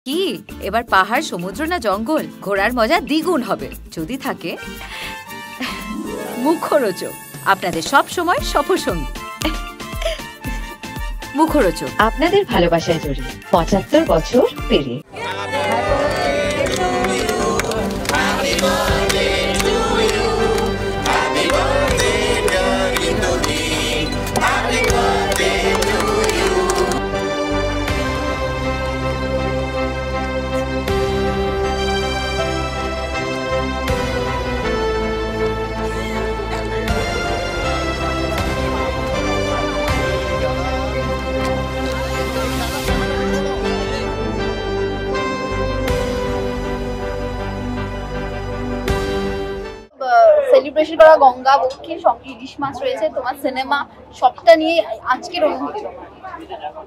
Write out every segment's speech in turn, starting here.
কি এবার পাহাড়, সমুদ্র না জঙ্গল? ঘোরার মজা দ্বিগুণ হবে যদি থাকে মুখরোচক, আপনাদের সব সময় সফরসঙ্গী। মুখরোচক আপনাদের ভালোবাসায় জড়িয়ে ৭৫ বছর পেরিয়ে। সেলিব্রেশন করা গঙ্গা বক্ষের সঙ্গে ইলিশ মাছ রয়েছে, তোমার সিনেমা, সবটা নিয়ে আজকের অনুভূতি।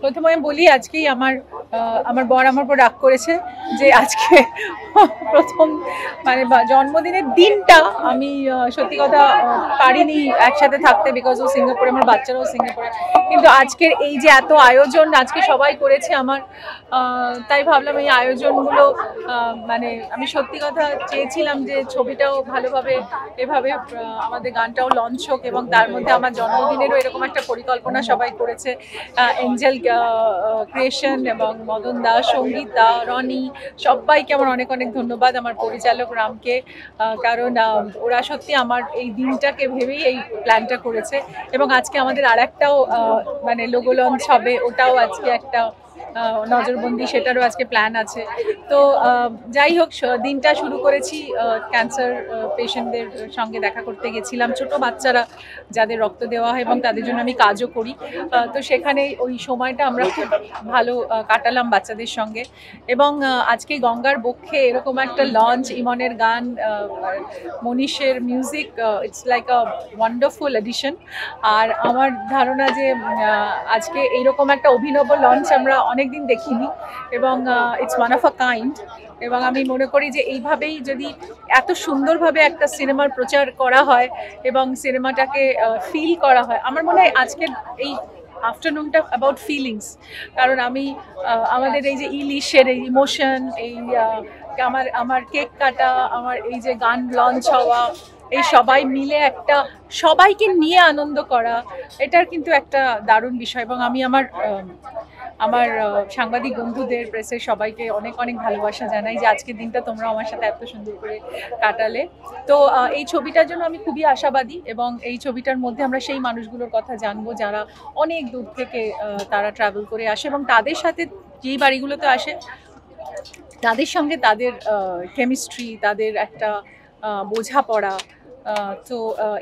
প্রথমে আমি বলি, আজকেই আমার বর আমার উপর রাগ করেছে যে আজকে প্রথম মানে জন্মদিনের দিনটা আমি সত্যি কথা পারিনি একসাথে থাকতে, বিকজ ও সিঙ্গাপুরে, আমার বাচ্চারাও সিঙ্গাপুরে। কিন্তু আজকের এই যে এত আয়োজন আজকে সবাই করেছে আমার, তাই ভাবলাম এই আয়োজনগুলো মানে আমি সত্যি কথা চেয়েছিলাম যে ছবিটাও ভালোভাবে এভাবে আমাদের গানটাও লঞ্চ হোক, এবং তার মধ্যে আমার জন্মদিনেরও এরকম একটা পরিকল্পনা সবাই করেছে। এঞ্জেল ক্রিয়েশন এবং মদন দা, সঙ্গীতা, রনি, সবাইকে আমার অনেক অনেক ধন্যবাদ, আমার পরিচালক রামকে, কারণ ওরা সত্যি আমার এই দিনটাকে ভেবেই এই প্ল্যানটা করেছে। এবং আজকে আমাদের আর একটাও মানে লোগো লঞ্চ হবে, ওটাও আজকে একটা নজরবন্দি, সেটারও আজকে প্ল্যান আছে। তো যাই হোক, দিনটা শুরু করেছি ক্যান্সার পেশেন্টদের সঙ্গে দেখা করতে গেছিলাম, ছোট বাচ্চারা যাদের রক্ত দেওয়া হয় এবং তাদের জন্য আমি কাজও করি। তো সেখানে ওই সময়টা আমরা খুব ভালো কাটালাম বাচ্চাদের সঙ্গে। এবং আজকে গঙ্গার বক্ষে এরকম একটা লঞ্চ, ইমনের গান, মনীষের music, it's like a wonderful edition. আর আমার ধারণা যে আজকে এইরকম একটা অভিনব লঞ্চ আমরা অনেকদিন দেখিনি, এবং it's one of a kind. এবং আমি মনে করি যে এইভাবেই যদি এত সুন্দরভাবে একটা সিনেমার প্রচার করা হয় এবং সিনেমাটাকে ফিল করা হয়, আমার মনে হয় আজকের এই আফটারনুনটা অ্যাবাউট ফিলিংস। কারণ আমি আমাদের এই যে ইলিশের এই ইমোশন, এই আমার কেক কাটা, আমার এই যে গান লঞ্চ হওয়া, এই সবাই মিলে একটা সবাইকে নিয়ে আনন্দ করা, এটার কিন্তু একটা দারুণ বিষয়। এবং আমি আমার সাংবাদিক বন্ধুদের, প্রেসের সবাইকে অনেক অনেক ভালোবাসা জানাই যে আজকের দিনটা তোমরা আমার সাথে এত সুন্দর করে কাটালে। তো এই ছবিটার জন্য আমি খুবই আশাবাদী, এবং এই ছবিটার মধ্যে আমরা সেই মানুষগুলোর কথা জানবো যারা অনেক দূর থেকে তারা ট্রাভেল করে আসে, এবং তাদের সাথে যেই বাড়িগুলোতে আসে তাদের সঙ্গে তাদের কেমিস্ট্রি, তাদের একটা বোঝাপড়া। তো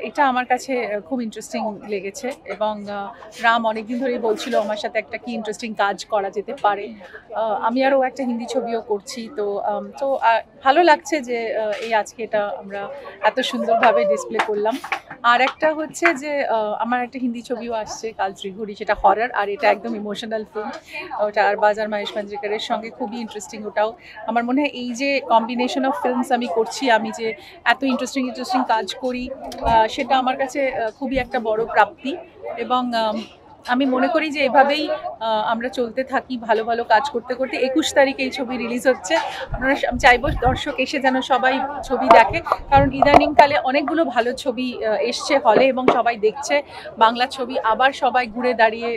এটা আমার কাছে খুব ইন্টারেস্টিং লেগেছে। এবং রাম অনেকদিন ধরেই বলছিল আমার সাথে একটা কি ইন্টারেস্টিং কাজ করা যেতে পারে। আমি আরও একটা হিন্দি ছবিও করছি, তো ভালো লাগছে যে এই আজকে এটা আমরা এত সুন্দরভাবে ডিসপ্লে করলাম। আর একটা হচ্ছে যে আমার একটা হিন্দি ছবিও আসছে কাল ত্রিঘড়ি, সেটা হরর, আর এটা একদম ইমোশনাল ফিল্ম। ওটা আরবাজ আর মহেশ মাঞ্জরেকরের সঙ্গে খুবই ইন্টারেস্টিং। ওটাও আমার মনে হয় এই যে কম্বিনেশন অফ ফিল্মস আমি করছি, আমি যে এত ইন্টারেস্টিং কাজ করি, সেটা আমার কাছে খুবই একটা বড় প্রাপ্তি। এবং আমি মনে করি যে এভাবেই আমরা চলতে থাকি, ভালো ভালো কাজ করতে করতে। ২১ তারিখে এই ছবি রিলিজ হচ্ছে। আপনারা চাইবো দর্শক এসে যেন সবাই ছবি দেখে, কারণ ইদানিংকালে অনেকগুলো ভালো ছবি এসছে হলে এবং সবাই দেখছে বাংলা ছবি, আবার সবাই ঘুরে দাঁড়িয়ে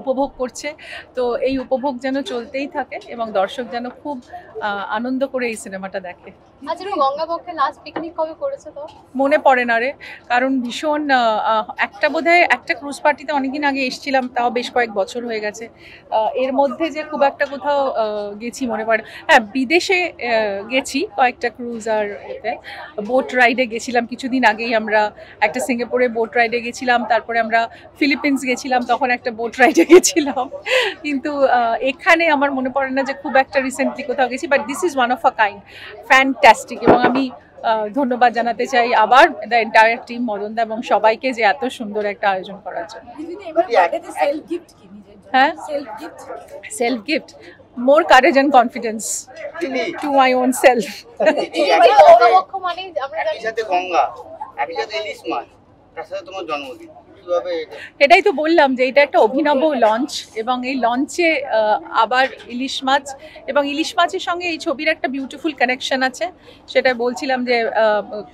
উপভোগ করছে। তো এই উপভোগ যেন চলতেই থাকে এবং দর্শক যেন খুব আনন্দ করে এই সিনেমাটা দেখে। গঙ্গাবক্ষে লাস্ট পিকনিক কবে করেছে তো মনে পড়ে না রে, কারণ ভীষণ একটা বোধহয় একটা ক্রুজ পার্টিতে অনেকদিন আগে এসেছিলাম, তাও বেশ কয়েক বছর হয়ে গেছে। এর মধ্যে যে খুব একটা কোথাও গেছি মনে পড়ে। হ্যাঁ, বিদেশে গেছি কয়েকটা ক্রুজ, আর এতে বোট রাইডে গেছিলাম কিছুদিন আগেই। আমরা একটা সিঙ্গাপুরে বোট রাইডে গেছিলাম, তারপরে আমরা ফিলিপিন্স গেছিলাম, তখন একটা বোট রাইডে গেছিলাম। কিন্তু এখানে আমার মনে পড়ে না যে খুব একটা রিসেন্টলি কোথাও গেছি, but this is one of a kind, fantastic. এবং আমি ধন্যবাদ জানাতে চাই আবার দ্য এন্টায়ার টিম, মদনদা এবং সবাইকে, যে এত সুন্দর একটা আয়োজন করার জন্য। হ্যাঁ, self gift, more courage and confidence to my own self. গঙ্গাবক্ষ মানে আমরা জানি সাথে গঙ্গা, একই সাথে ইলিশ মাছ, তার সাথে তোমার জন্মদিন, কিভাবে এটাই তো বললাম যে এটা একটা অভিনব লঞ্চ, এবং এই লঞ্চে আবার ইলিশ মাছ, এবং ইলিশ মাছের সঙ্গে এই ছবির একটা বিউটিফুল কানেকশন আছে। সেটা বলছিলাম যে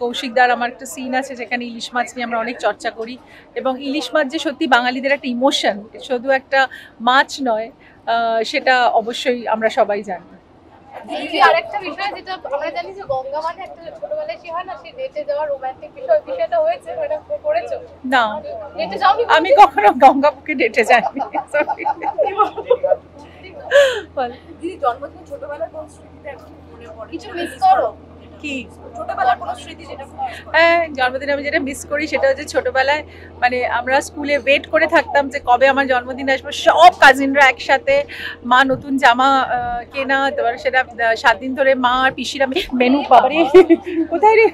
কৌশিকদার আমার একটা সিন আছে যেখানে ইলিশ মাছ নিয়ে আমরা অনেক চর্চা করি, এবং ইলিশ মাছ যে সত্যি বাঙালিদের একটা ইমোশন, শুধু একটা মাছ নয়, সেটা অবশ্যই আমরা সবাই জানি। আরেকটা বিষয় যেটা আমরা জানি যে গঙ্গা মানে একটা ছোটবেলায় সে হয় না, সে ডেটে যাওয়ার রোমান্টিক বিষয়টা হয়েছে, ওটা করেছো? না, ডেটে যাওনি? আমি কখনো গঙ্গাপুকে ডেটে যাইনি। দিদি জন্মদিনে ছোটবেলার কোন স্মৃতিটা এখন মনে পড়ে? কিছু মিস করো? কি ছোটবেলার কোন স্মৃতি যেটা খুব miss করো? হ্যাঁ, জন্মদিনে আমি যেটা মিস করি সেটা হচ্ছে ছোটবেলায় মানে আমরা স্কুলে ওয়েট করে থাকতাম যে কবে আমার জন্মদিন আসবে, সব কাজিনরা একসাথে, মা নতুন জামা কেনা, তারপরে সেটা 7 দিন ধরে মা আর পিসিরা মেনু, বাবারে কোথায় রে,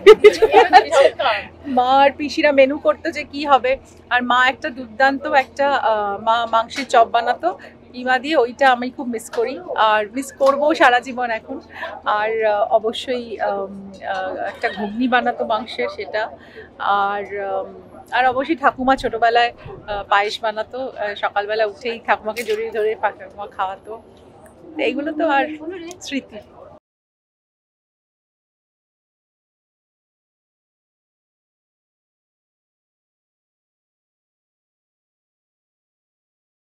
মা আর পিসিরা মেনু করতো যে কি হবে, আর মা একটা দুর্দান্ত একটা মা মাংসের চপ বানাতো কিমা দিয়ে, ওইটা আমি খুব মিস করি আর মিস করবো সারা জীবন এখন। আর অবশ্যই একটা ঘুগনি বানাতো মাংসের, সেটা। আর অবশ্যই ঠাকুমা ছোটবেলায় পায়েস বানাতো, সকালবেলা উঠেই ঠাকুমাকে জড়িয়ে ধরে ঠাকুমা খাওয়াতো। এইগুলো তো আর স্মৃতি।